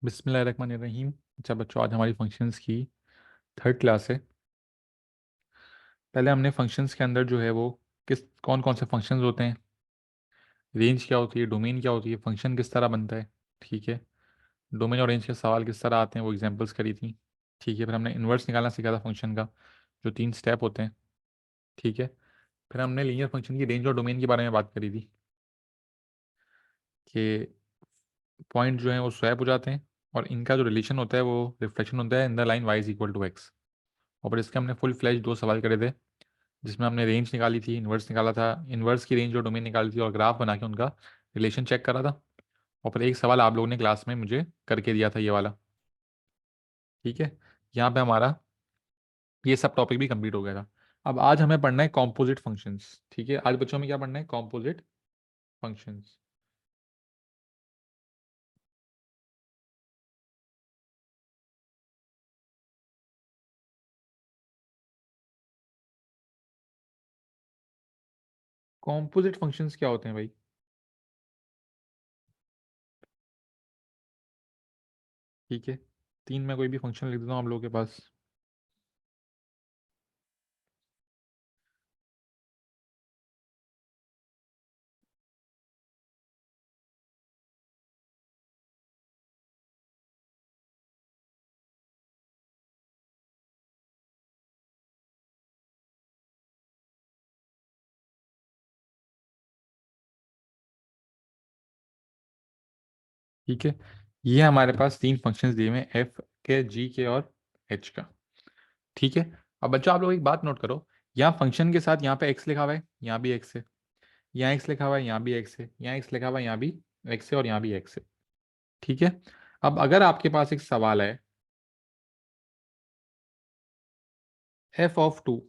बिस्मिल्लाहिर्रहमानिर्रहीम। अच्छा बच्चों, आज हमारी फंक्शंस की थर्ड क्लास है। पहले हमने फंक्शंस के अंदर जो है वो किस कौन कौन से फंक्शंस होते हैं, रेंज क्या होती है, डोमेन क्या होती है, फंक्शन किस तरह बनता है। ठीक है। डोमेन और रेंज के सवाल किस तरह आते हैं वो एग्जांपल्स करी थी। ठीक है। फिर हमने इन्वर्स निकालना सीखा था फंक्शन का, जो 3 स्टेप होते हैं। ठीक है। फिर हमने लीनियर फंक्शन की रेंज और डोमेन के बारे में बात करी थी कि पॉइंट जो है वो स्वैप हो जाते हैं और इनका जो रिलेशन होता है वो रिफ्लेक्शन होता है in the line y is equal to x. और फिर इसके हमने फुल फ्लैश 2 सवाल करे थे, जिसमें हमने रेंज निकाली थी, इन्वर्स निकाला था, इन्वर्स की रेंज और डोमेन निकाली थी और ग्राफ बना के उनका रिलेशन चेक करा था। और फिर एक सवाल आप लोगों ने क्लास में मुझे करके दिया था, ये वाला। ठीक है। यहाँ पे हमारा ये सब टॉपिक भी कंप्लीट हो गया था। अब आज हमें पढ़ना है कॉम्पोजिट फंक्शंस। ठीक है, आज बच्चों में क्या पढ़ना है? Composite functions. कॉम्पोजिट फंक्शंस क्या होते हैं भाई? ठीक है, तीन में कोई भी फंक्शन लिख देता हूँ आप लोगों के पास। ठीक है, ये हमारे पास 3 फंक्शंस दिए हुए हैं, एफ के, जी के और एच का। ठीक है। अब बच्चों आप लोग एक बात नोट करो, यहाँ फंक्शन के साथ यहाँ पे एक्स लिखा हुआ है, यहाँ भी एक्स है, यहाँ एक्स लिखा हुआ है, यहाँ भी एक्स है, यहाँ एक्स लिखा हुआ है, यहाँ भी एक्स है और यहाँ भी एक्स है। ठीक है। अब अगर आपके पास एक सवाल है f(2),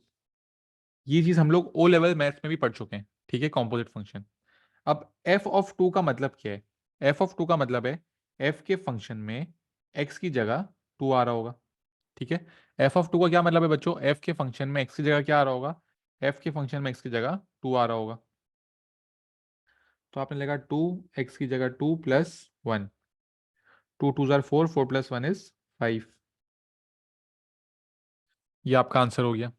ये चीज हम लोग ओ लेवल मैथ्स में भी पढ़ चुके हैं। ठीक है, कॉम्पोजिट फंक्शन। अब f(2) का मतलब क्या है? f(2) का मतलब है f के फंक्शन में x की जगह 2 आ रहा होगा। ठीक है। f(2) का क्या मतलब है बच्चों? f के फंक्शन में x की जगह क्या आ रहा होगा? f के फंक्शन में x की जगह 2 आ रहा होगा। तो आपने लगा 2, x की जगह 2 + 1, 2 2 ज़ार 4, 4 + 1 = 5। ये आपका आंसर हो गया।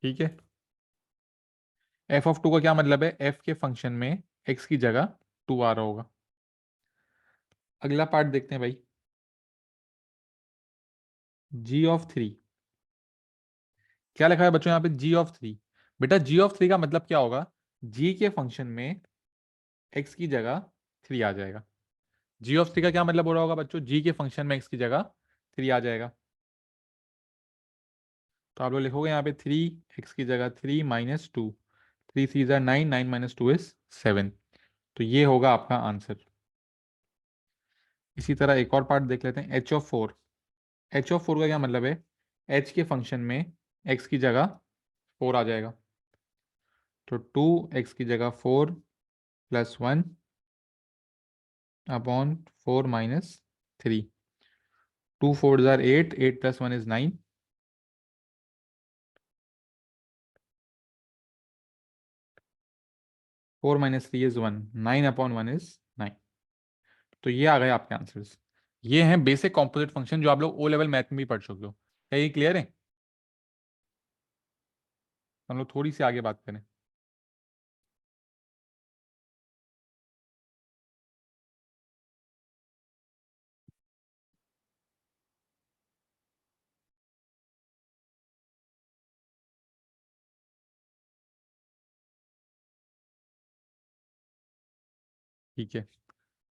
ठीक है। f(2) का क्या मतलब है? f के फंक्शन में x की जगह 2 आ रहा होगा। अगला पार्ट देखते हैं भाई, g(3). क्या लिखा है बच्चों यहाँ पे? g(3). बेटा g(3) का मतलब क्या होगा? g के फंक्शन में x की जगह 3 आ जाएगा। g(3) का क्या मतलब हो रहा होगा बच्चों? g के फंक्शन में x की जगह 3 आ जाएगा। तो आप लोग लिखोगे यहाँ पे 3, x की जगह 3 - 2, 3 3 ज़ार 9, 9 - 2 = 7। तो ये होगा आपका आंसर। इसी तरह एक और पार्ट देख लेते हैं, h(4). h(4) का क्या मतलब है? h के फंक्शन में x की जगह 4 आ जाएगा। तो 2x की जगह 4 + 1/4 - 3। 2 4 ज़ार 8, 8 + 1 = 9। 4 - 3 = 1, 9/1 = 9। तो ये आ गए आपके आंसर्स। ये हैं बेसिक कॉम्पोजिट फंक्शन जो आप लोग ओ लेवल मैथ में भी पढ़ चुके हो। क्या ये क्लियर है? हम लोग थोड़ी सी आगे बात करें। ठीक है।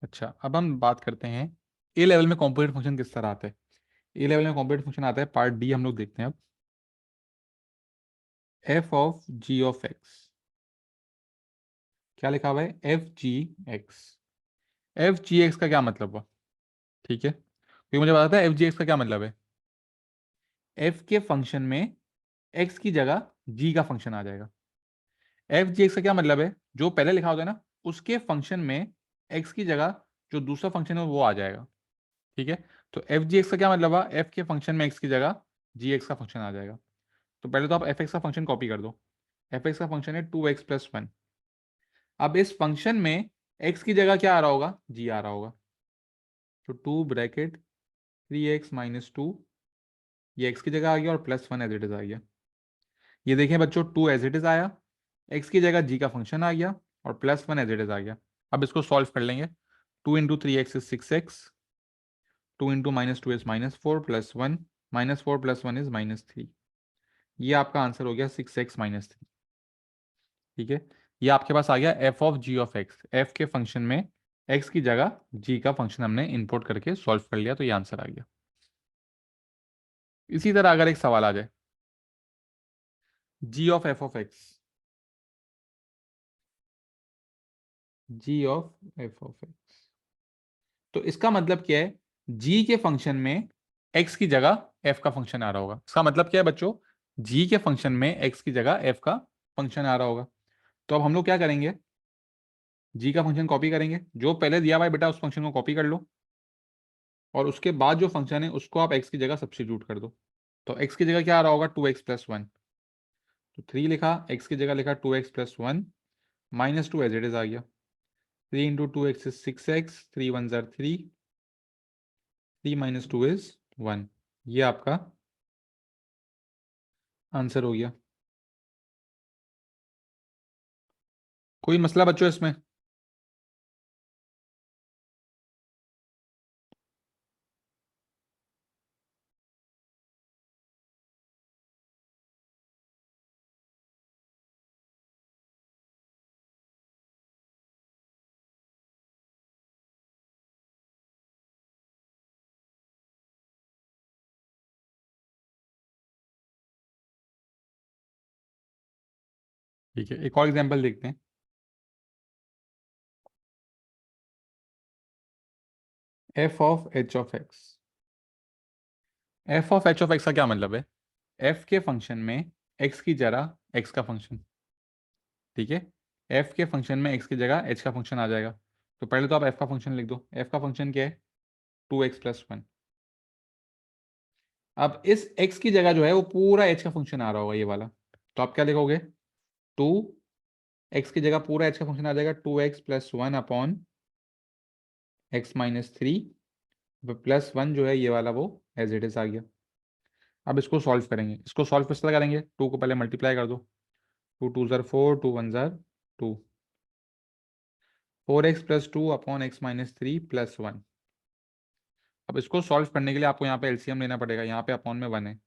अच्छा, अब हम बात करते हैं ए लेवल में कॉम्पोजिट फंक्शन किस तरह आता है। ए लेवल में कॉम्पोजिट फंक्शन आता है, पार्ट डी हम लोग देखते हैं अब। f(g)(x). क्या लिखा हुआ है? f(g)(x). f(g)(x) का क्या मतलब हुआ? ठीक है, कोई मुझे बताता है f(g)(x) का क्या मतलब है? f के फंक्शन में x की जगह g का फंक्शन आ जाएगा। f(g)(x) का क्या मतलब है? जो पहले लिखा होता है ना, उसके फंक्शन में x की जगह जो दूसरा फंक्शन है वो आ जाएगा। ठीक है। तो f(g)(x) का क्या मतलब हुआ? f के फंक्शन में x की जगह g(x) का फंक्शन आ जाएगा। तो पहले तो आप f(x) का फंक्शन कॉपी कर दो। f(x) का फंक्शन है 2x + 1। अब इस फंक्शन में एक्स की जगह क्या आ रहा होगा, जी आ रहा होगा। तो 2 ब्रैकेट 3x - 2, ये एक्स की जगह आ गया और +1 एज इट इज आ गया। ये देखें बच्चों, 2 एज इट इज आया, एक्स की जगह जी का फंक्शन आ गया और +1 एज इट इज आ गया। अब इसको सॉल्व कर लेंगे। 2 × 3x is 6x, 2 × -2 is -4 +1, -4 + 1 is -3। ये आपका आंसर हो गया 6x - 3। ठीक है, ये आपके पास आ गया f(g)(x), f के फंक्शन में x की जगह g का फंक्शन हमने इंपोर्ट करके सॉल्व कर लिया, तो ये आंसर आ गया। इसी तरह अगर एक सवाल आ जाए, g(f)(x), g(f)(x), तो इसका मतलब क्या है, g के फंक्शन में x की जगह f का फंक्शन आ रहा होगा। इसका मतलब क्या है बच्चों, g के फंक्शन में x की जगह f का फंक्शन आ रहा होगा। तो अब हम लोग क्या करेंगे, g का फंक्शन कॉपी करेंगे, जो पहले दिया हुआ है बेटा उस फंक्शन को कॉपी कर लो, और उसके बाद जो फंक्शन है उसको आप x की जगह सब्स्टिट्यूट कर दो। तो x की जगह क्या आ रहा होगा, 2x + 1, तो 3 लिखा, x की जगह लिखा 2x + 1, -2 एज इट इज आ गया। 3 × 2x is 6x, 3 1 tsar 3, 3 - 2 is 1। ये आपका आंसर हो गया। कोई मसला बच्चों इसमें? ठीक है, एक और एग्जांपल देखते हैं। f(h)(x), f(h)(x) का क्या मतलब है, f के फंक्शन में x की जगह x का फंक्शन। ठीक है, f के फंक्शन में x की जगह h का फंक्शन आ जाएगा। तो पहले तो आप f का फंक्शन लिख दो, f का फंक्शन क्या है, 2x + 1। अब इस x की जगह जो है वो पूरा h का फंक्शन आ रहा होगा, ये वाला। तो आप क्या लिखोगे, 2 x की जगह पूरा h का फंक्शन आ जाएगा, 2x + 1 अपॉन x - 3, +1 जो है ये वाला वो एज इट इज आ गया। अब इसको सॉल्व करेंगे, इसको सॉल्व किस तरह करेंगे, 2 को पहले मल्टीप्लाई कर दो, 2 2 ज़ार 4, 2 1 ज़ार 2, 4x + 2 अपॉन x - 3 +1। अब इसको सॉल्व करने के लिए आपको यहाँ पे एलसीएम लेना पड़ेगा, यहाँ पे अपॉन में 1 है,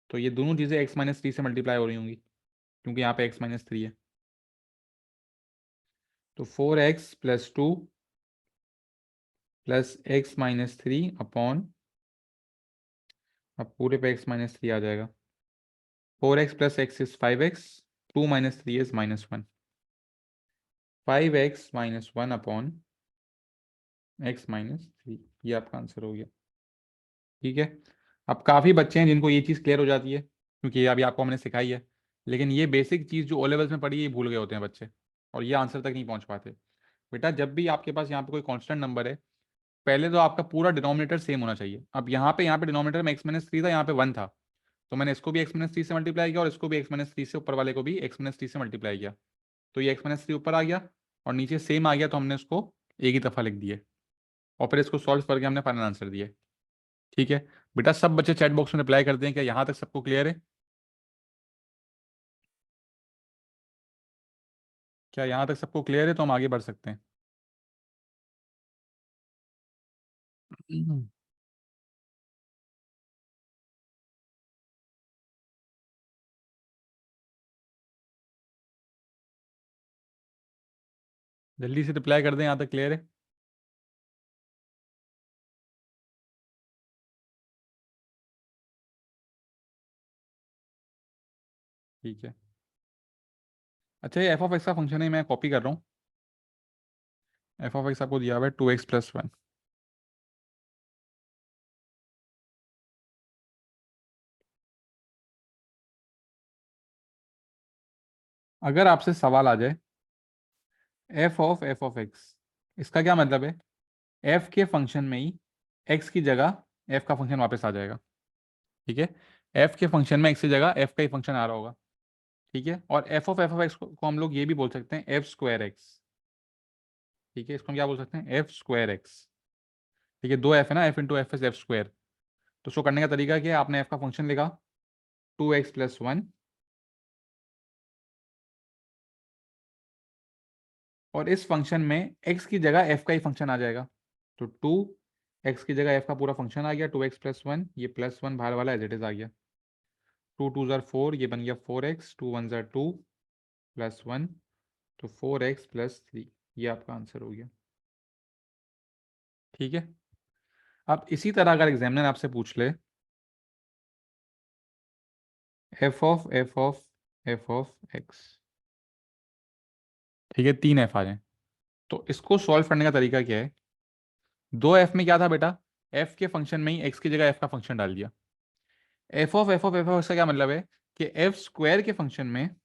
तो ये दोनों चीज़ें x - 3 से मल्टीप्लाई हो रही होंगी, क्योंकि यहाँ पे x - 3 है। तो 4x + 2 + x - 3 अपॉन, अब पूरे पे x - 3 आ जाएगा, 4x + x is 5x, 2 - 3 is -1, 5x - 1 upon x - 3, ये आपका आंसर हो गया। ठीक है, अब काफ़ी बच्चे हैं जिनको ये चीज़ क्लियर हो जाती है, क्योंकि ये अभी आपको हमने सिखाई है, लेकिन ये बेसिक चीज़ जो ओ लेवल्स में पढ़ी है ये भूल गए होते हैं बच्चे, और ये आंसर तक नहीं पहुंच पाते। बेटा जब भी आपके पास यहाँ पे कोई कांस्टेंट नंबर है, पहले तो आपका पूरा डिनोमिनेटर सेम होना चाहिए। अब यहाँ पे डिनोमिनेटर में x - 3 था, यहाँ पे 1 था, तो मैंने इसको भी x - 3 से मल्टीप्लाई किया और इसको भी x - 3 से, ऊपर वाले को भी x - 3 से मल्टीप्लाई किया, तो ये x - 3 ऊपर आ गया और नीचे सेम आ गया, तो हमने उसको एक ही दफ़ा लिख दिए और फिर इसको सॉल्व करके हमने फाइनल आंसर दिया। ठीक है बेटा, सब बच्चे चैट बॉक्स में रिप्लाई करते हैं, क्या यहाँ तक सबको क्लियर है? क्या यहाँ तक सबको क्लियर है, तो हम आगे बढ़ सकते हैं। जल्दी से रिप्लाई कर दें, यहाँ तक क्लियर है? ठीक है, अच्छा ये f(x) का फंक्शन है, मैं कॉपी कर रहा हूँ। f(x) आपको दिया हुआ है 2x + 1। अगर आपसे सवाल आ जाए f(f)(x), इसका क्या मतलब है, f के फंक्शन में ही x की जगह f का फंक्शन वापस आ जाएगा। ठीक है, f के फंक्शन में x की जगह f का ही फंक्शन आ रहा होगा। ठीक है, और f(f)(x) को हम लोग ये भी बोल सकते हैं f²x। ठीक है, इसको हम क्या बोल सकते हैं, एफ स्क्वायर एक्स। ठीक है, दो एफ है ना, F into F S F square. तो उसको करने का तरीका क्या है, आपने एफ का फंक्शन लिखा 2x+1, और इस फंक्शन में x की जगह f का ही फंक्शन आ जाएगा। तो 2x की जगह f का पूरा फंक्शन आ गया, 2x+1, ये +1 बाहर वाला एज इट इज आ गया। 2 2 ज़ार 4, ये बन गया 4x, 2 1 ज़ार 2 +1, तो 4x+3, ये आपका आंसर हो गया। ठीक है, अब इसी तरह अगर एग्जामिनर आपसे पूछ ले f ऑफ ठीक है, 3 f आ जाए, तो इसको सॉल्व करने का तरीका क्या है, दो f में क्या था बेटा, f के फंक्शन में ही x की जगह f का फंक्शन डाल दिया। f ऑफ इसका क्या मतलब है कि f स्क्वायर के फंक्शन में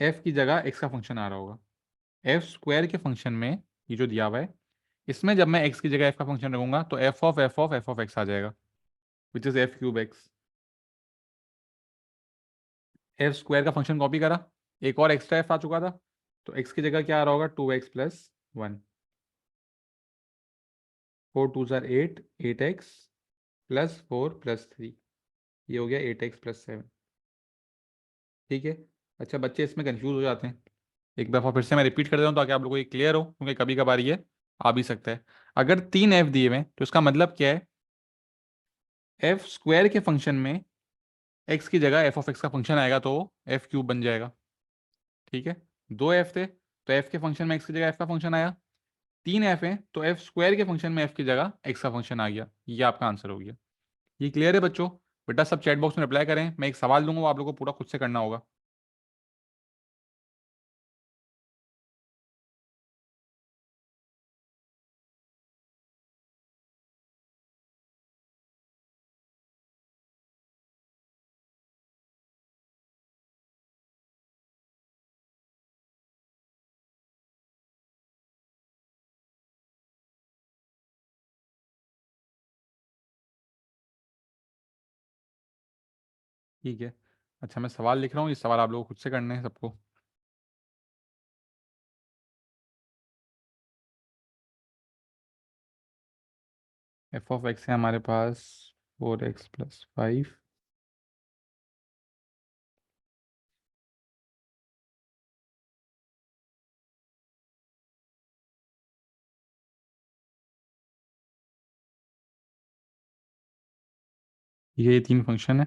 f की जगह x का फंक्शन आ रहा होगा। f स्क्वायर के फंक्शन में ये जो दिया हुआ है, इसमें जब मैं x की जगह f का फंक्शन रखूंगा तो f ऑफ x आ जाएगा, which is f³ x। f square का फंक्शन कॉपी करा, एक और एक्स्ट्रा f आ चुका था, तो x की जगह क्या आ रहा होगा, 2x+1, 4 2 ज़ार 8, 8x +4 +3, ये हो गया 8x+7। ठीक है, अच्छा बच्चे इसमें कंफ्यूज हो जाते हैं, एक दफ़ा फिर से मैं रिपीट कर देता हूँ ताकि आप लोगों को ये क्लियर हो, क्योंकि कभी कभार ये आ भी सकता है। अगर 3f दिए हुए हैं तो इसका मतलब क्या है, f स्क्वायर के फंक्शन में x की जगह f(x) का फंक्शन आएगा तो f³ बन जाएगा। ठीक है, 2f थे तो f के फंक्शन में x की जगह f का फंक्शन आया, 3f है तो f स्क्वायर के फंक्शन में f की जगह x का फंक्शन आ गया, ये आपका आंसर हो गया। ये क्लियर है बच्चों? बेटा सब चैट बॉक्स में रिप्लाई करें, मैं एक सवाल दूंगा वो आप लोगों को पूरा खुद से करना होगा। ठीक है, अच्छा मैं सवाल लिख रहा हूँ, ये सवाल आप लोगों को खुद से करने हैं सबको। f(x) है हमारे पास 4x+5, ये 3 फंक्शन है।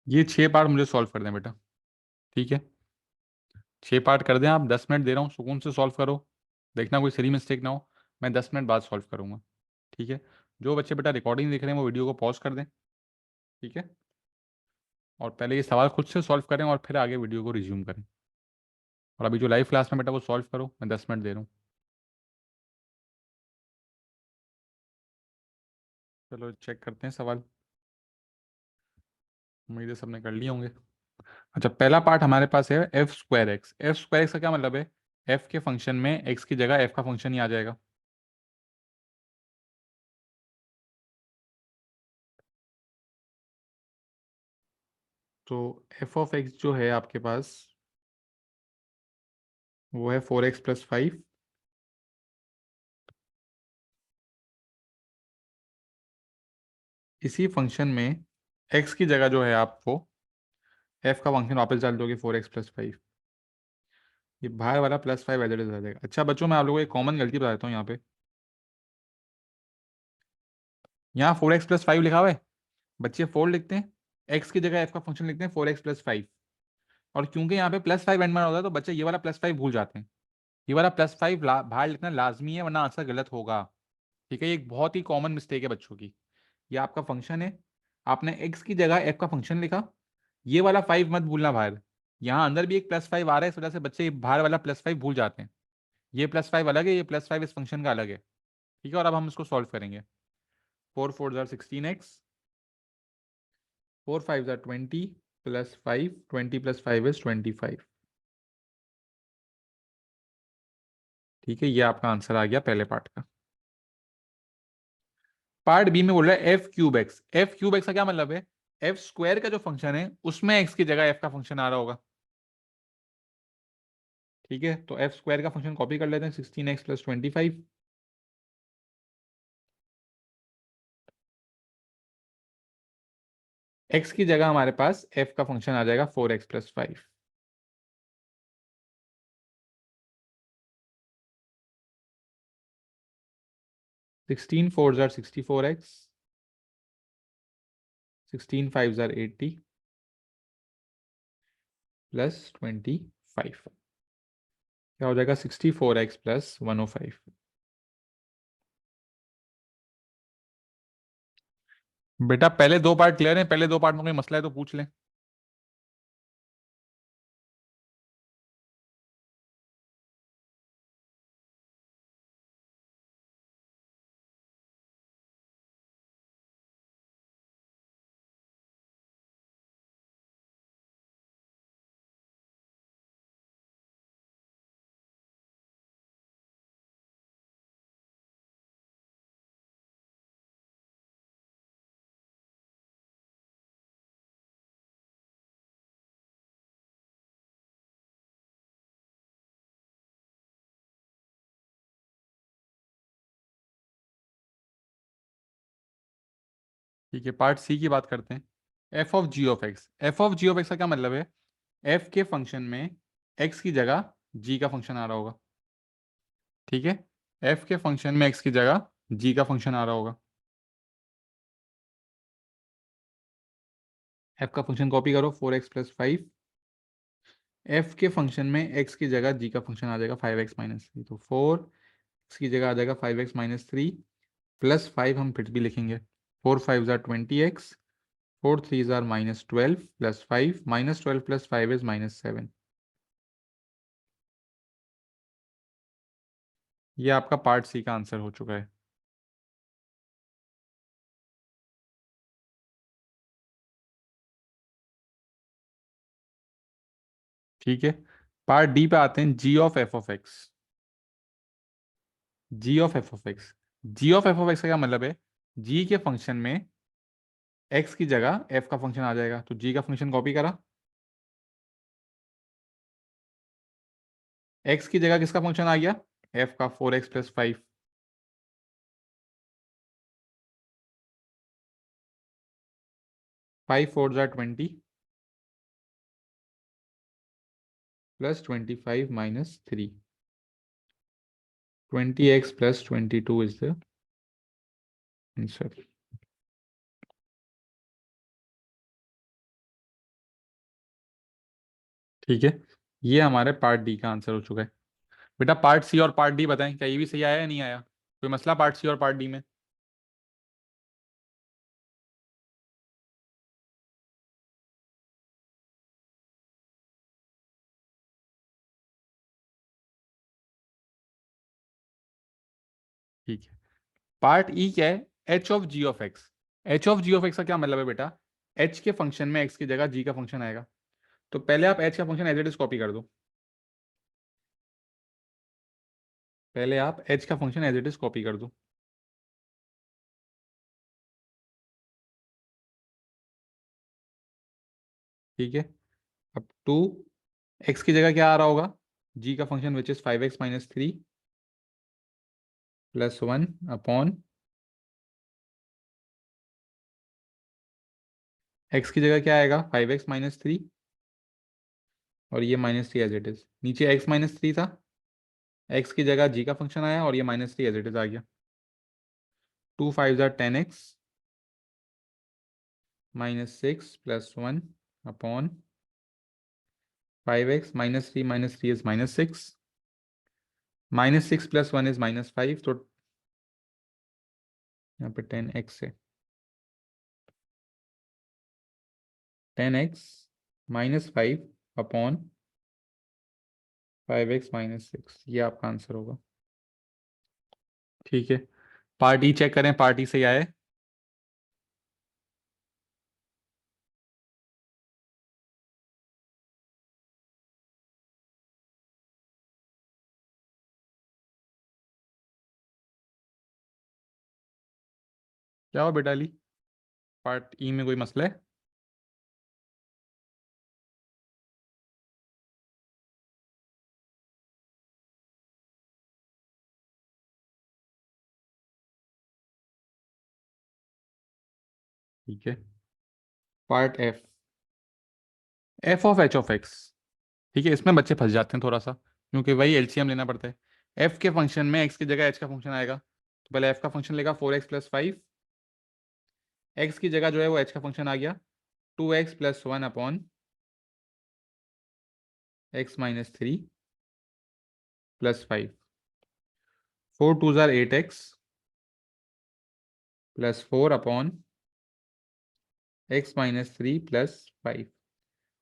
ये 6 पार्ट मुझे सॉल्व कर दें बेटा। ठीक है, 6 पार्ट कर दें आप, 10 मिनट दे रहा हूँ, सुकून से सॉल्व करो, देखना कोई सही मिस्टेक ना हो, मैं 10 मिनट बाद सॉल्व करूँगा। ठीक है, जो बच्चे बेटा रिकॉर्डिंग देख रहे हैं वो वीडियो को पॉज कर दें। ठीक है, और पहले ये सवाल खुद से सॉल्व करें और फिर आगे वीडियो को रिज्यूम करें, और अभी जो लाइव क्लास में बेटा वो सॉल्व करो, मैं 10 मिनट दे रहा हूँ। चलो चेक करते हैं सवाल, उम्मीद है सबने कर लिए होंगे। अच्छा पहला पार्ट हमारे पास है f²x। f²x का क्या मतलब है, f के फंक्शन में x की जगह f का फंक्शन ही आ जाएगा। तो f(x) जो है आपके पास वो है 4x+5, इसी फंक्शन में x की जगह जो है आपको f का फंक्शन वापस डाल दोगे 4x+5, ये बाहर वाला +5 एज इट इज आ जाएगा। अच्छा बच्चों मैं आप लोगों को एक कॉमन गलती बता देता हूँ, यहाँ पे यहाँ 4x+5 लिखा हुआ है, बच्चे 4 लिखते हैं, x की जगह f का फंक्शन लिखते हैं 4x+5, और क्योंकि यहाँ पे +5 एंड में होता है तो बच्चे ये वाला +5 भूल जाते हैं, ये वाला +5 बाहर लिखना लाजमी है वरना आंसर गलत होगा। ठीक है, ये एक बहुत ही कॉमन मिस्टेक है बच्चों की। ये आपका फंक्शन है, आपने x की जगह f का फंक्शन लिखा, ये वाला 5 मत भूलना बाहर, यहाँ अंदर भी एक +5 आ रहा है, इस वजह से बच्चे बाहर वाला +5 भूल जाते हैं। ये +5 अलग है, ये +5 इस फंक्शन का अलग है, ठीक है। और अब हम इसको सॉल्व करेंगे। 4 4 16x, 4 5 20 +5, 20 + 5 इज 25। ठीक है, ये आपका आंसर आ गया पहले पार्ट का। पार्ट बी में बोल रहा है f³ x। f³ x का क्या मतलब है, f² का जो फंक्शन है उसमें x की जगह f का फंक्शन आ रहा होगा। ठीक है, तो f² का फंक्शन कॉपी कर लेते हैं, 16x + 25। x की जगह हमारे पास f का फंक्शन आ जाएगा 4x + 5। 16 4 64x, 16 5 80 + 25, क्या हो जाएगा 64x + 105। बेटा पहले दो पार्ट क्लियर है, पहले दो पार्ट में कोई मसला है तो पूछ लें। ठीक है, पार्ट सी की बात करते हैं। f(g)(x), f(g)(x) का क्या मतलब है, f के फंक्शन में x की जगह g का फंक्शन आ रहा होगा। ठीक है, f के फंक्शन में x की जगह g का फंक्शन आ रहा होगा। f का फंक्शन कॉपी करो, 4x + 5। f के फंक्शन में x की जगह g का फंक्शन आ जाएगा 5x - 3, तो 4x की जगह आ जाएगा 5x - 3 +5 हम फिर भी लिखेंगे। 4 5 20x, 4 3 -12 +5, -12 + 5 इज -7। ये आपका पार्ट सी का आंसर हो चुका है। ठीक है, पार्ट डी पे आते हैं, g(f)(x). g(f)(x), g(f)(x) का क्या मतलब है, g के फंक्शन में x की जगह f का फंक्शन आ जाएगा, तो g का फंक्शन कॉपी करा, x की जगह किसका फंक्शन आ गया, f का, 4x + 5। 5 4 20 + 25 - 3, 20x + 22 is the answer. ठीक है, ये हमारे पार्ट डी का आंसर हो चुका है। बेटा पार्ट सी और पार्ट डी बताएं, क्या ये भी सही आया या नहीं आया, कोई मसला पार्ट सी और पार्ट डी में। ठीक है, पार्ट ई क्या है, h(g)(x). h(g)(x) का क्या मतलब है बेटा, h के फंक्शन में x की जगह g का फंक्शन आएगा, तो पहले आप h का function as it is copy कर दो। पहले आप h का function as it is copy कर दो। ठीक है, अब 2, x की जगह क्या आ रहा होगा, g का function which is 5x - 3 +1 upon, x की जगह क्या आएगा, 5x - 3, और ये -3 एज इट इज, नीचे x - 3 था, x की जगह g का फंक्शन आया और ये -3 एज इट इज आ गया। 2 5 10x -6 +1 upon 5x, -3 is -6, -6 + 1 is -5, तो यहाँ पे 10x है। 10x minus 5 upon 5x minus 6, ये आपका आंसर होगा। ठीक है, पार्टी चेक करें, पार्टी सही आए। क्या हो बेटा अली, पार्ट ई में कोई मसला है? ठीक है, part F, F of H of x. ठीक है, इसमें बच्चे फंस जाते हैं थोड़ा सा, क्योंकि वही एलसीएम लेना पड़ता है। एफ के फंक्शन में एक्स की जगह एच का फंक्शन आएगा, तो पहले एफ का फंक्शन लेगा 4x + 5, एक्स की जगह जो है वो एच का फंक्शन आ गया 2x + 1 अपॉन x - 3 + 5, 4 2 ज़ार 8x +4 अपॉन x - 3 + 5।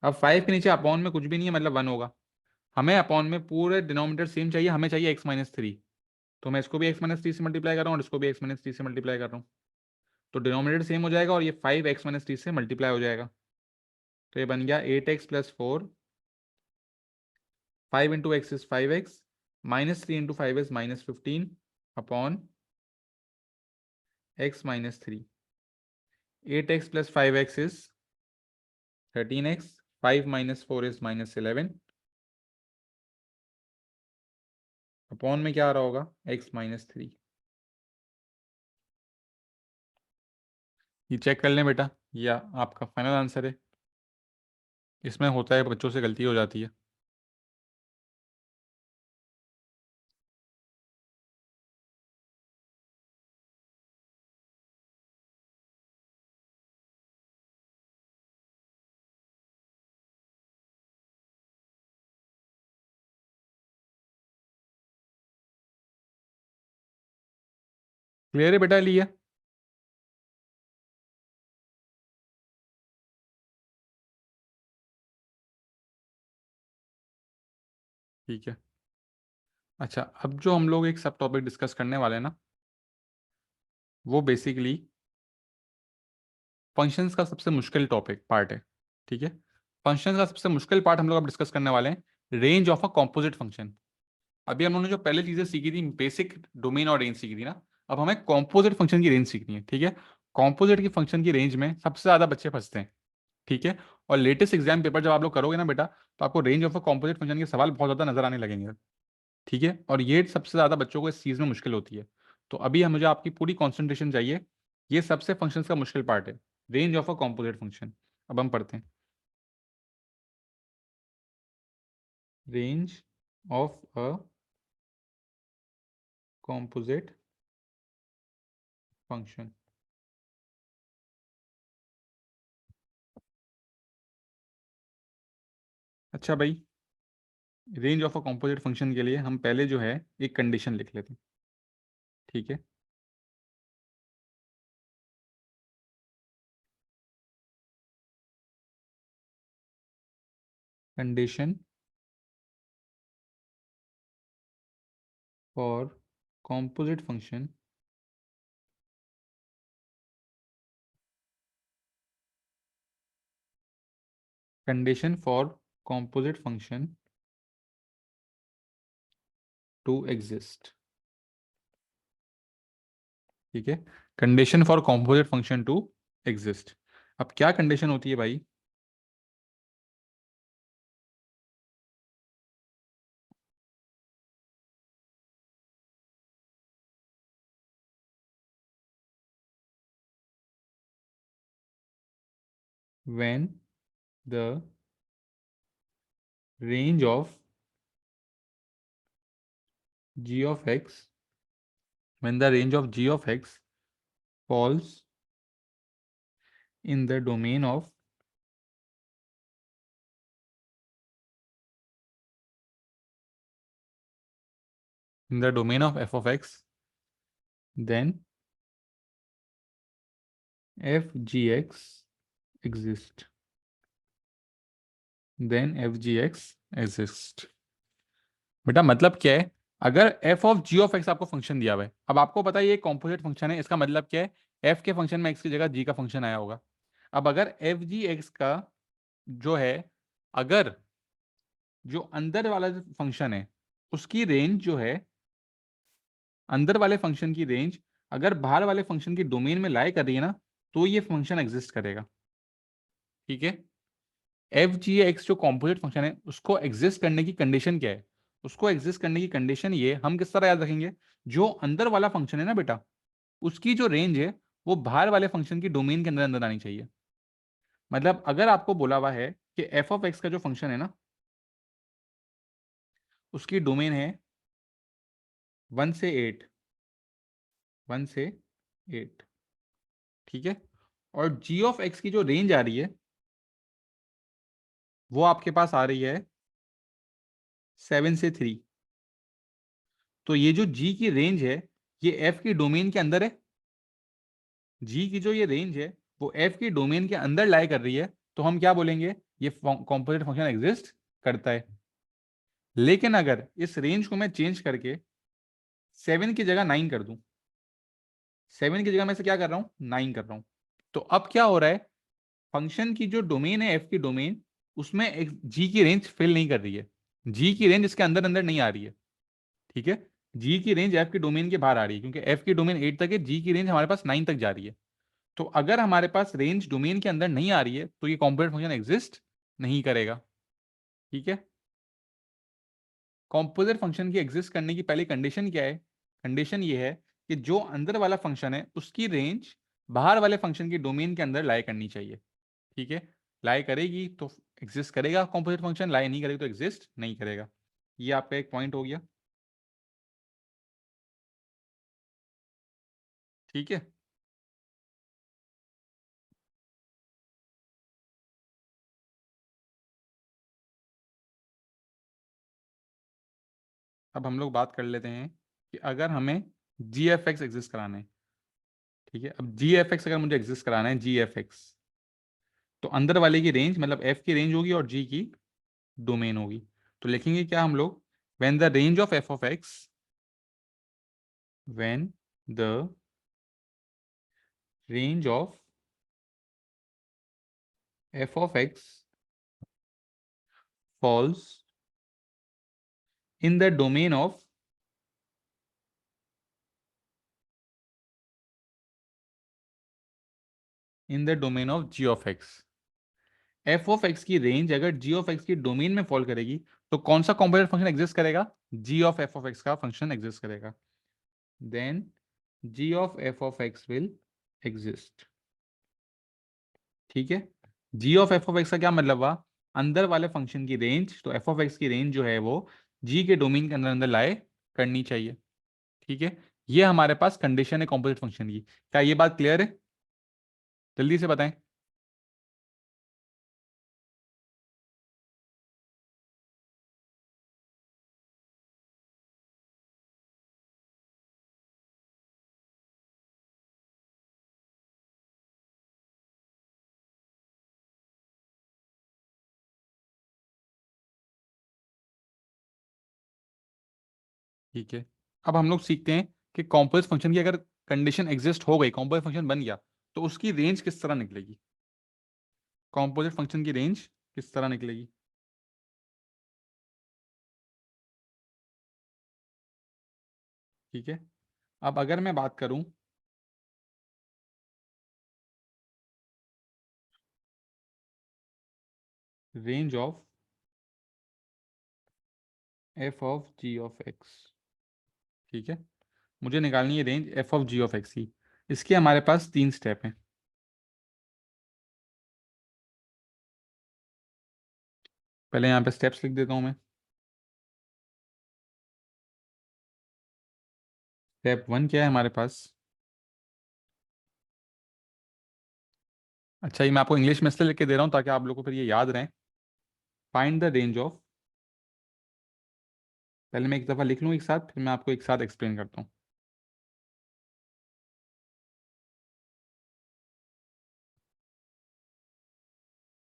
अब 5 के नीचे अपॉन में कुछ भी नहीं है, मतलब 1 होगा। हमें अपॉन में पूरे डिनोमिनेटर सेम चाहिए, हमें चाहिए x - 3, तो मैं इसको भी x - 3 से मल्टीप्लाई कर रहा हूँ और इसको भी x - 3 से मल्टीप्लाई कर रहा हूँ, तो डिनोमिनेटर सेम हो जाएगा और ये 5x - 3 से मल्टीप्लाई हो जाएगा, तो ये बन गया 8x + 4, 5 × x is 5x, -3 × 5 is -15 upon x - 3, 8x + 5x is 13x, 5 - 4 is -11 upon में क्या आ रहा होगा x - 3। ये चेक कर लें बेटा, या आपका फाइनल आंसर है? इसमें होता है बच्चों से गलती हो जाती है। क्लियर है बेटा लिया? ठीक है, अच्छा अब जो हम लोग एक सब टॉपिक डिस्कस करने वाले हैं ना, वो बेसिकली फंक्शंस का सबसे मुश्किल टॉपिक पार्ट है। ठीक है, फंक्शंस का सबसे मुश्किल पार्ट हम लोग अब डिस्कस करने वाले हैं, range of a composite function. अभी हम लोगों ने जो पहले चीजें सीखी थी, बेसिक डोमेन और रेंज सीखी थी ना, अब हमें कॉम्पोजिट फंक्शन की रेंज सीखनी है। ठीक है, कॉम्पोजिट की फंक्शन की रेंज में सबसे ज्यादा बच्चे फंसते हैं। ठीक है, और लेटेस्ट एग्जाम पेपर जब आप लोग करोगे ना बेटा, तो आपको range of a composite function के सवाल बहुत ज्यादा नजर आने लगेंगे। ठीक है, और ये सबसे ज्यादा बच्चों को इस चीज में मुश्किल होती है, तो अभी हम मुझे आपकी पूरी कॉन्सेंट्रेशन चाहिए। ये सबसे फंक्शंस का मुश्किल पार्ट है, range of a composite function. अब हम पढ़ते हैं range of a composite function. अच्छा भाई, range of a composite function के लिए हम पहले जो है एक कंडीशन लिख लेते हैं। ठीक है, condition for composite function condition for composite function to exist. ठीक है, condition for composite function to exist. अब क्या कंडीशन होती है भाई? when the range of g of x when the range of g of x falls in the domain of f of x, then f g x exist। Then f ji x exist. बेटा मतलब क्या है, अगर f of ji of x आपको function दिया हुआ है, अब आपको पता है ये कॉम्पोजिट फंक्शन है, इसका मतलब क्या है, एफ के फंक्शन में एक्स की जगह जी का फंक्शन आया होगा। अब अगर एफ जी एक्स का जो है, अगर जो अंदर वाला फंक्शन है उसकी रेंज जो है, अंदर वाले फंक्शन की रेंज अगर बाहर वाले फंक्शन की डोमेन में लाई कर रही है ना, तो ये फंक्शन एग्जिस्ट करेगा। ठीक है। एफ जी एक्स जो कॉम्पोजिट फंक्शन है उसको एग्जिस्ट करने की कंडीशन क्या है, उसको एग्जिस्ट करने की कंडीशन ये हम किस तरह याद रखेंगे, जो अंदर वाला फंक्शन है ना बेटा, उसकी जो रेंज है वो बाहर वाले फंक्शन की डोमेन के अंदर अंदर आनी चाहिए। मतलब अगर आपको बोला हुआ है कि एफ ऑफ एक्स का जो फंक्शन है ना, उसकी डोमेन है 1 से 8, 1 से 8, ठीक है, और जी ऑफ एक्स की जो रेंज आ रही है वो आपके पास आ रही है 7 से 3। तो ये जो जी की रेंज है ये एफ की डोमेन के अंदर है, जी की जो ये रेंज है वो एफ की डोमेन के अंदर लाई कर रही है, तो हम क्या बोलेंगे, ये कॉम्पोजिट फंक्शन एग्जिस्ट करता है। लेकिन अगर इस रेंज को मैं चेंज करके 7 की जगह 9 कर दूं, 7 की जगह मैं से क्या कर रहा हूं, 9 कर रहा हूं, तो अब क्या हो रहा है, फंक्शन की जो डोमेन है एफ की डोमेन, उसमें एक जी की रेंज फिल नहीं कर रही है, जी की रेंज इसके अंदर अंदर नहीं आ रही है। ठीक है। जी की रेंज एफ की डोमेन के बाहर आ रही है, क्योंकि एफ की डोमेन 8 तक है, जी की रेंज हमारे पास 9 तक जा रही है। तो अगर हमारे पास रेंज डोमेन के अंदर नहीं आ रही है तो ये कॉम्पोजिट फंक्शन एग्जिस्ट नहीं करेगा। ठीक है। कॉम्पोजिट फंक्शन की एग्जिस्ट करने की पहली कंडीशन क्या है, कंडीशन ये है कि जो अंदर वाला फंक्शन है उसकी रेंज बाहर वाले फंक्शन की डोमेन के अंदर लाई करनी चाहिए। ठीक है। लाई करेगी तो एग्जिस्ट करेगा कॉम्पोजिट फंक्शन, लाई नहीं करेगी तो एग्जिस्ट नहीं करेगा। ये आपका एक पॉइंट हो गया। ठीक है। अब हम लोग बात कर लेते हैं कि अगर हमें जी एफ एक्स एग्जिस्ट कराना है। ठीक है। अब जी एफ एक्स अगर मुझे एग्जिस्ट कराना है, जी एफ एक्स, तो अंदर वाले की रेंज मतलब एफ की रेंज होगी और जी की डोमेन होगी। तो लिखेंगे क्या हम लोग, when the range of F of x, when the range of F of x falls in the domain of in the domain of ji of x, f of x की रेंज अगर g of x की domain में fall करेगी तो कौन सा component function exist करेगा, g of F of x का फंक्शन एग्जिस्ट करेगा। Then g of F of x will exist. ठीक है। जी ऑफ एफ ऑफ एक्स का क्या मतलब हुआ, अंदर वाले फंक्शन की रेंज, तो एफ ऑफ एक्स की रेंज जो है वो जी के डोमेन के अंदर अंदर लाए करनी चाहिए। ठीक है। ये हमारे पास कंडीशन है कॉम्पोजिट फंक्शन की। क्या ये बात क्लियर है, जल्दी से बताएं। ठीक है। अब हम लोग सीखते हैं कि कॉम्पोजिट फंक्शन की अगर कंडीशन एग्जिस्ट हो गई, कॉम्पोजिट फंक्शन बन गया, तो उसकी रेंज किस तरह निकलेगी, कॉम्पोजिट फंक्शन की रेंज किस तरह निकलेगी। ठीक है। अब अगर मैं बात करूं range of F of ji of x, ठीक है, मुझे निकालनी है range f of ji of x की। इसके हमारे पास 3 स्टेप हैं। पहले यहाँ पे स्टेप्स लिख देता हूँ मैं। स्टेप 1 क्या है हमारे पास, अच्छा ये मैं आपको इंग्लिश में इसलिए लिख के दे रहा हूँ ताकि आप लोगों को फिर ये याद रहे। फाइंड द रेंज ऑफ, पहले मैं एक दफ़ा लिख लूँ एक साथ, फिर मैं आपको एक साथ एक्सप्लेन करता हूँ।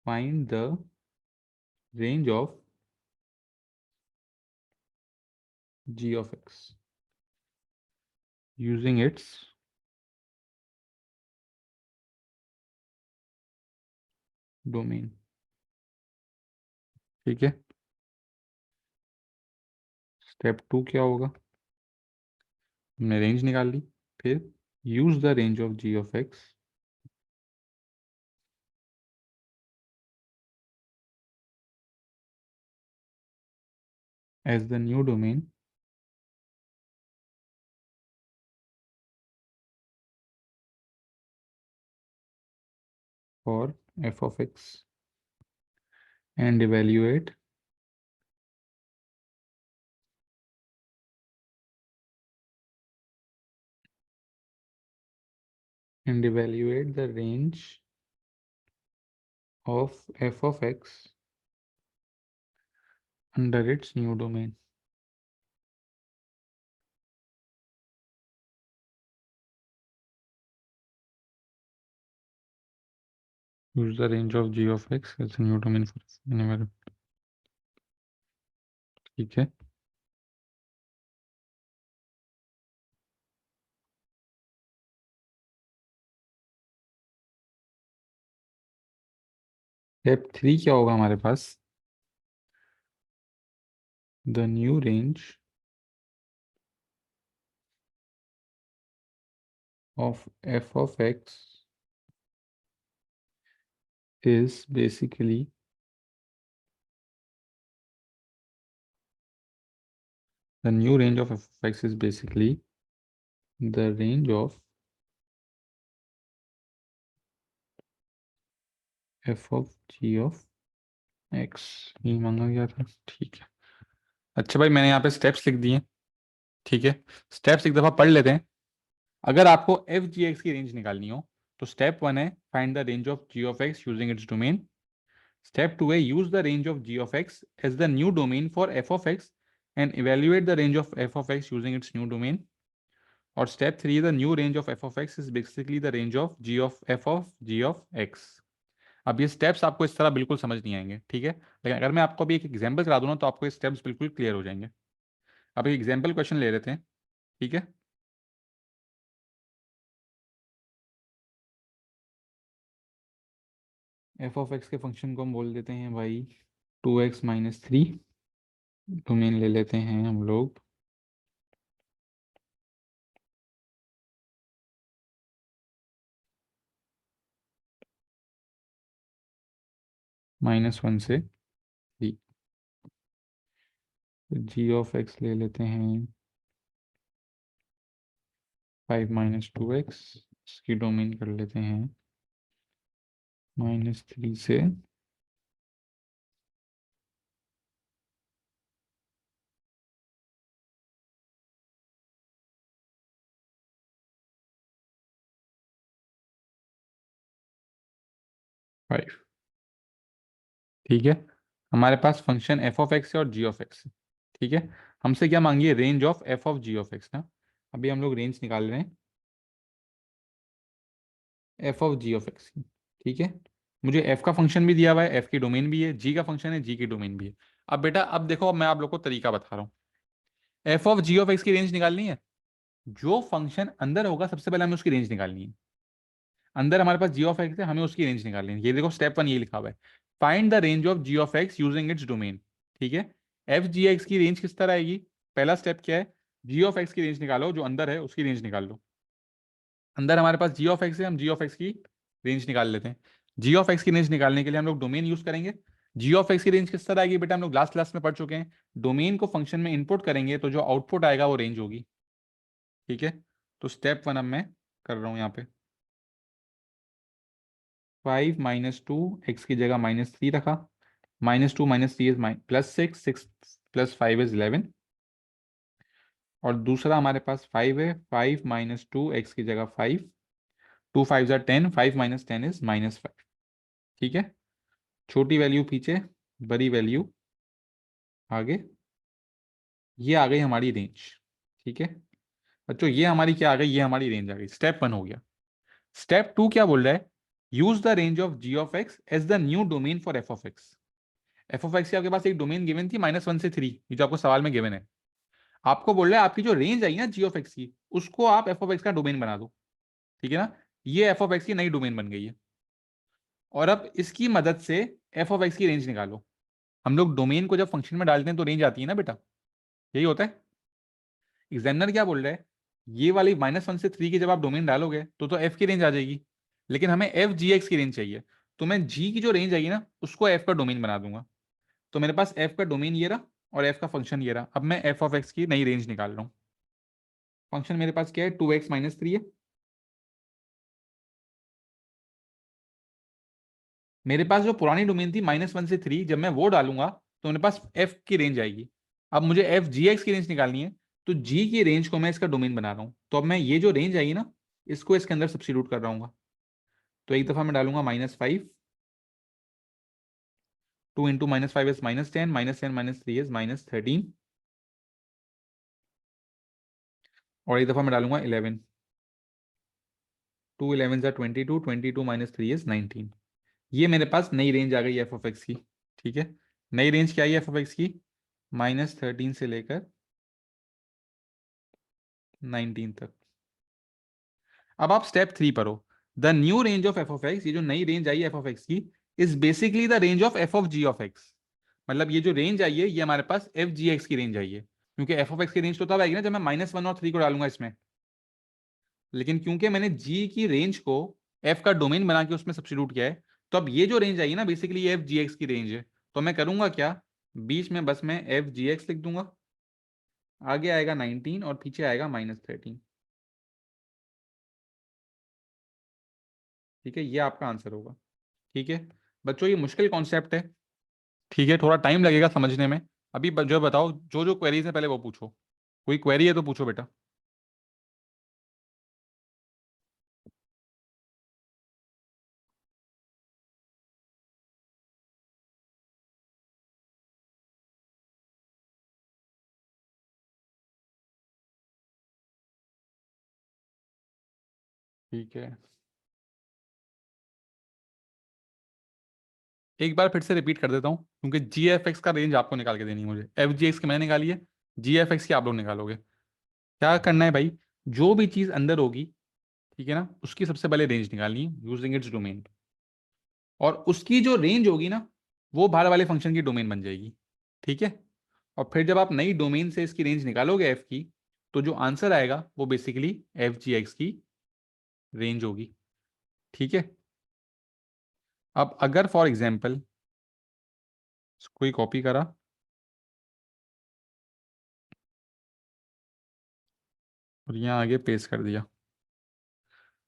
Find the range of g of x using its domain. ठीक है, स्टेप 2 क्या होगा, हमने रेंज निकाल ली, फिर use the range of g of x as the new domain for f of x and evaluate the range of f of x under its new domain। use the range of g of x as a new domain for f। ठीक है, step 3 क्या होगा हमारे पास, the new range of f of x is basically the new range of f of x is basically the range of f of g of x। ये मांगा गया था, ठीक है। अच्छा भाई, मैंने यहाँ पे स्टेप्स लिख दिए। ठीक है, स्टेप्स एक दफा पढ़ लेते हैं। अगर आपको एफ जी एक्स की रेंज निकालनी हो तो स्टेप 1 है find the range of ji of x using its domain. Step 2 है use the range of ji of x as the new domain for F of X and evaluate the range of F of x using its new domain. और step 3 the new range of F of X is basically the range of ji of F of ji of x. अब ये steps आपको इस तरह बिल्कुल समझ नहीं आएंगे, ठीक है, लेकिन अगर मैं आपको अभी एक एग्जाम्पल करा दूँ ना तो आपको ये स्टेप्स बिल्कुल क्लियर हो जाएंगे। अब एक एग्जाम्पल क्वेश्चन ले लेते हैं। ठीक है, एफ ऑफ एक्स के फंक्शन को हम बोल देते हैं भाई 2x-3। डोमेन ले लेते हैं हम लोग -1 से 3। जी ऑफ एक्स ले लेते हैं 5-2x, इसकी डोमेन कर लेते हैं -3 से 5। ठीक है, हमारे पास फंक्शन एफ ऑफ एक्स है और जी ऑफ एक्स है। ठीक है, हमसे क्या मांगिए, range of F of ji of X ना। अभी हम लोग रेंज निकाल रहे हैं F of ji of x की। ठीक है, मुझे एफ का फंक्शन भी दिया हुआ है, एफ की डोमेन भी है, जी का फंक्शन है, जी की डोमेन भी है। अब बेटा अब देखो, अब मैं आप लोग को तरीका बता रहा हूँ। F of ji of x की रेंज निकालनी है, जो फंक्शन अंदर होगा सबसे पहले हमें उसकी रेंज निकालनी है। अंदर हमारे पास जी ऑफ एक्स है, हमें उसकी रेंज निकालनी है। ये देखो स्टेप 1 ये लिखा हुआ है, find the range of ji of x using its domain. ठीक है, एफ जी एक्स की रेंज किस तरह आएगी, पहला स्टेप क्या है, जी ऑफ एक्स की रेंज निकालो, जो अंदर है उसकी रेंज निकाल लो। अंदर हमारे पास जी ऑफ एक्स है, हम जी ऑफ एक्स की रेंज निकाल लेते हैं। जी ऑफ एक्स की रेंज निकालने के लिए हम लोग डोमेन यूज करेंगे। जी ऑफ एक्स की रेंज किस तरह आएगी बेटा, हम लोग लास्ट क्लास में पढ़ चुके हैं, डोमेन को फंक्शन में इनपुट करेंगे तो जो आउटपुट आएगा वो रेंज होगी। ठीक है, तो स्टेप 1 अब मैं कर रहा हूं यहाँ पे, 5-2, एक्स की जगह -3 रखा, -2 - 3 इज +6, 6 + 5 इज 11। और दूसरा हमारे पास 5 है, 5-2, एक्स की जगह 5, 2 5 10, 5 - 10 इज -5। ठीक है, छोटी वैल्यू पीछे, बड़ी वैल्यू आगे, ये आ गई हमारी रेंज। ठीक है बच्चों, ये हमारी क्या आ गई, ये हमारी रेंज आ गई। स्टेप 1 हो गया। स्टेप 2 क्या बोल रहा है, use the range of ji of x as the new domain for F of x f of x की आपके पास एक डोमेन गिवन थी -1 से 3, ये जो आपको सवाल में गिवन है। आपको बोल रहा है आपकी जो रेंज आई ना जी ऑफ एक्स की, उसको आप एफ ऑफ एक्स का डोमेन बना दो। ठीक है ना, ये एफ ऑफ एक्स की नई डोमेन बन गई है। और अब इसकी मदद से एफ ऑफ एक्स की रेंज निकालो। हम लोग डोमेन को जब फंक्शन में डालते हैं तो रेंज आती है ना बेटा, यही होता है। एग्जामिनर क्या बोल रहा है, ये वाली -1 से 3 की जब आप डोमेन डालोगे तो एफ की रेंज आ जाएगी, लेकिन हमें एफ जी एक्स की रेंज चाहिए। तो मैं जी की जो रेंज आएगी ना उसको एफ का डोमेन बना दूंगा। तो मेरे पास एफ का डोमेन ये रहा और एफ का फंक्शन ये रहा। अब मैं एफ ऑफ एक्स की नई रेंज निकाल रहा हूँ। फंक्शन मेरे पास क्या है, 2x - 3 है। मेरे पास जो पुरानी डोमेन थी -1 से 3, जब मैं वो डालूंगा तो मेरे पास एफ की रेंज आएगी। अब मुझे एफ जी एक्स की रेंज निकालनी है, तो जी की रेंज को मैं इसका डोमेन बना रहा हूँ। तो अब मैं ये जो रेंज आएगी ना, इसको इसके अंदर सब्स्टिट्यूट कर रहा हूँ। तो एक दफा मैं डालूंगा -5, 2 × -5 इज -10, -10 - 3 इज -13, और एक दफा मैं डालूंगा 11, 2 × 11 = 22, 22 - 3 इज 19। ये मेरे पास नई रेंज आ गई एफ ऑफ एक्स की। ठीक है, नई रेंज क्या है एफ ऑफ एक्स की, -13 से लेकर 19 तक। अब आप स्टेप 3 पर हो। The new range of F of X, ये जो नई रेंज आई एफ ऑफ एक्स की, is basically the range of F of ji of X. मतलब ये जो रेंज आई है ये हमारे पास एफ जी एक्स की रेंज आई है, क्योंकि एफ ऑफ एक्स की रेंज तो तब आएगी ना जब मैं -1 और 3 को डालूंगा इसमें। लेकिन क्योंकि मैंने जी की रेंज को एफ का डोमेन बना के उसमें सब्स्टिट्यूट किया है, तो अब ये जो रेंज आई है ना बेसिकली एफ जी एक्स की रेंज है। तो मैं करूंगा क्या, बीच में बस मैं एफ जी एक्स लिख दूंगा, आगे आएगा 19 और पीछे आएगा -13। ठीक है, ये आपका आंसर होगा। ठीक है बच्चों, ये मुश्किल कॉन्सेप्ट है। ठीक है, थोड़ा टाइम लगेगा समझने में। अभी जो बताओ, जो जो क्वेरीज है पहले वो पूछो। कोई क्वेरी है तो पूछो बेटा। ठीक है, एक बार फिर से रिपीट कर देता हूँ, क्योंकि जी एफ एक्स का रेंज आपको निकाल के देनी है मुझे। एफ जी एक्स की मैंने निकाली है, जी एफ एक्स की आप लोग निकालोगे। क्या करना है भाई, जो भी चीज़ अंदर होगी, ठीक है ना, उसकी सबसे पहले रेंज निकालनी है यूजिंग इट्स डोमेन। और उसकी जो रेंज होगी ना, वो बाहर वाले फंक्शन की डोमेन बन जाएगी। ठीक है, और फिर जब आप नई डोमेन से इसकी रेंज निकालोगे एफ की, तो जो आंसर आएगा वो बेसिकली एफ जी एक्स की रेंज होगी। ठीक है, अब अगर फॉर एग्जाम्पल कोई कॉपी करा और यहाँ आगे पेस्ट कर दिया,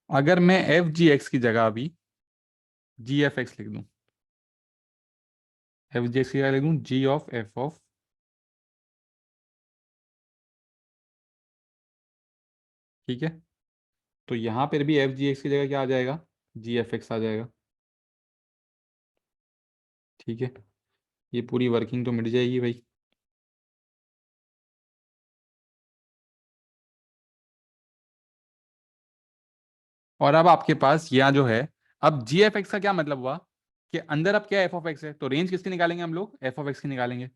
अगर मैं एफ जी एक्स की जगह अभी जी एफ एक्स लिख दूं, एफ जी एक्स की जगह लिख दूं जी ऑफ एफ ऑफ, ठीक है, तो यहाँ पर भी एफ जी एक्स की जगह क्या आ जाएगा, जी एफ एक्स आ जाएगा। ठीक है, ये पूरी वर्किंग तो मिट जाएगी भाई। और अब आपके पास यहाँ जो है, अब जी एफ एक्स का क्या मतलब हुआ, कि अंदर अब क्या एफ ऑफ एक्स है, तो रेंज किसकी निकालेंगे हम लोग, एफ ऑफ एक्स की निकालेंगे।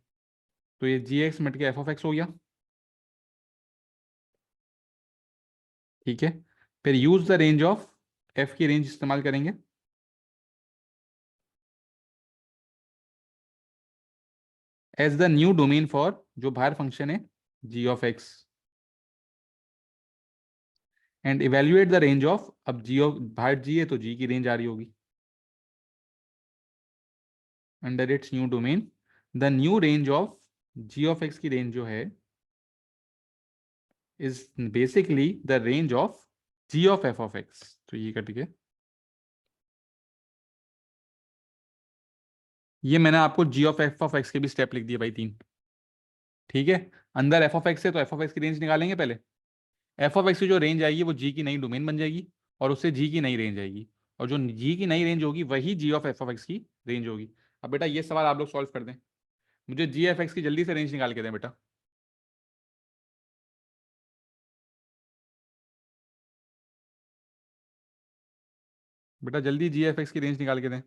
तो ये जी एक्स मिट के एफ ऑफ एक्स हो गया। ठीक है, फिर use the range of, F की रेंज इस्तेमाल करेंगे as the new domain for जो बाहर फंक्शन है जी of X, and evaluate the range of, अब जी ऑफ बाहर जी है तो जी की रेंज आ रही होगी under its new domain. The new range of ji of x की रेंज जो है is basically the range of ji of F of x. तो ये कट के ये मैंने आपको जी ऑफ एक्स के भी स्टेप लिख दिए भाई 3। ठीक है, अंदर एफ ऑफ एक्स है तो एफ ऑफ एक्स की रेंज निकालेंगे पहले। एफ ऑफ एक्स की जो रेंज आएगी वो जी की नई डोमेन बन जाएगी, और उससे जी की नई रेंज आएगी, और जो जी की नई रेंज होगी वही जी ऑफ एफ ऑफ एक्स की रेंज होगी। अब बेटा ये सवाल आप लोग सॉल्व कर दें, मुझे जी एफ एक्स की जल्दी से रेंज निकाल के दें बेटा। बेटा जल्दी जी एफ एक्स की रेंज निकाल के दें।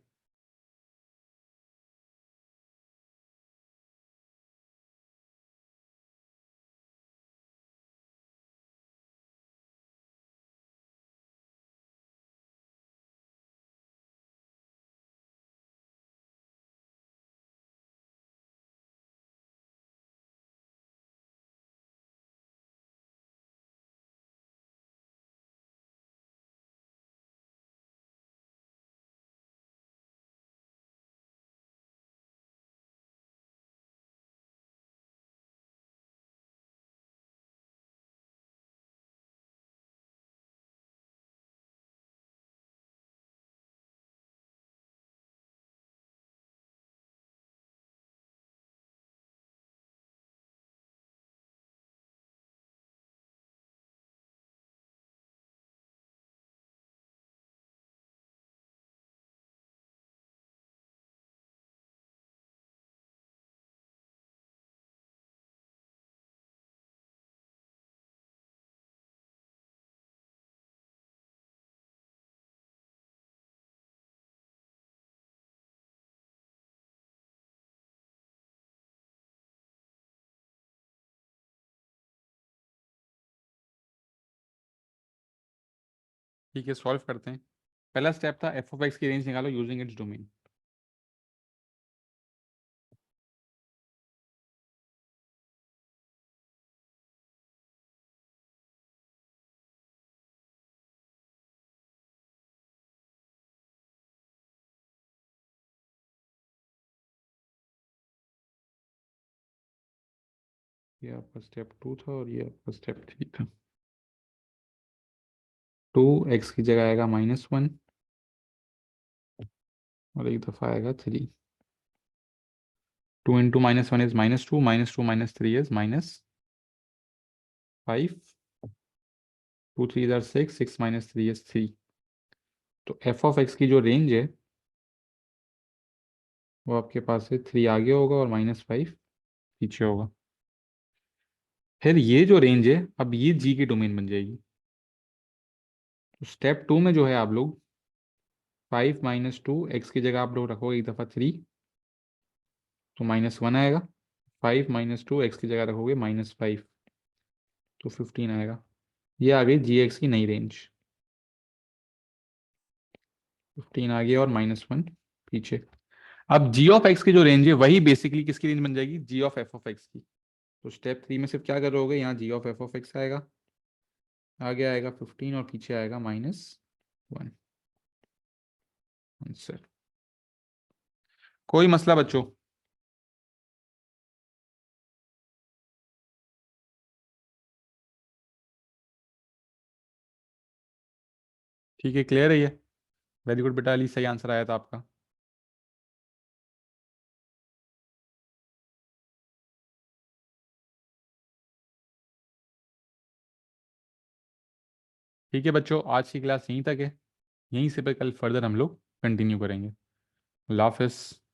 ठीक है, सॉल्व करते हैं। पहला स्टेप था एफ ऑफ एक्स की रेंज निकालो यूजिंग इट्स डोमेन। ये आपका स्टेप 2 था और ये आपका स्टेप 3 था। 2 एक्स की जगह आएगा -1 और एक दफ़ा आएगा 3। 2 into -1 is -2, -2 -3 is -5, 2 3 are 6, 6 -3 is 3। तो एफ ऑफ एक्स की जो रेंज है वो आपके पास है 3 आगे होगा और -5 पीछे होगा। फिर ये जो रेंज है अब ये जी की डोमेन बन जाएगी। तो स्टेप 2 में जो है आप लोग 5 -2 एक्स की जगह आप लोग रखोगे एक दफ़ा 3, तो -1 आएगा। 5 -2 एक्स की जगह रखोगे -5, तो 15 आएगा। ये आ गई जी एक्स की नई रेंज। 15 आगे और -1 पीछे। अब जी ऑफ एक्स की जो रेंज है वही बेसिकली किसकी रेंज बन जाएगी, जी ऑफ एफ ऑफ एक्स की। तो स्टेप 3 में सिर्फ क्या करोगे, यहाँ जी ऑफ एफ ऑफ एक्स आएगा, आगे आएगा 15 और पीछे आएगा -1। आंसर। कोई मसला बच्चों? ठीक है, क्लियर है ये? वेरी गुड बेटा, अली सही आंसर आया था आपका। ठीक है बच्चों, आज की क्लास यहीं तक है। यहीं से पे कल फर्दर हम लोग कंटिन्यू करेंगे। अल्लाह हाफिज़।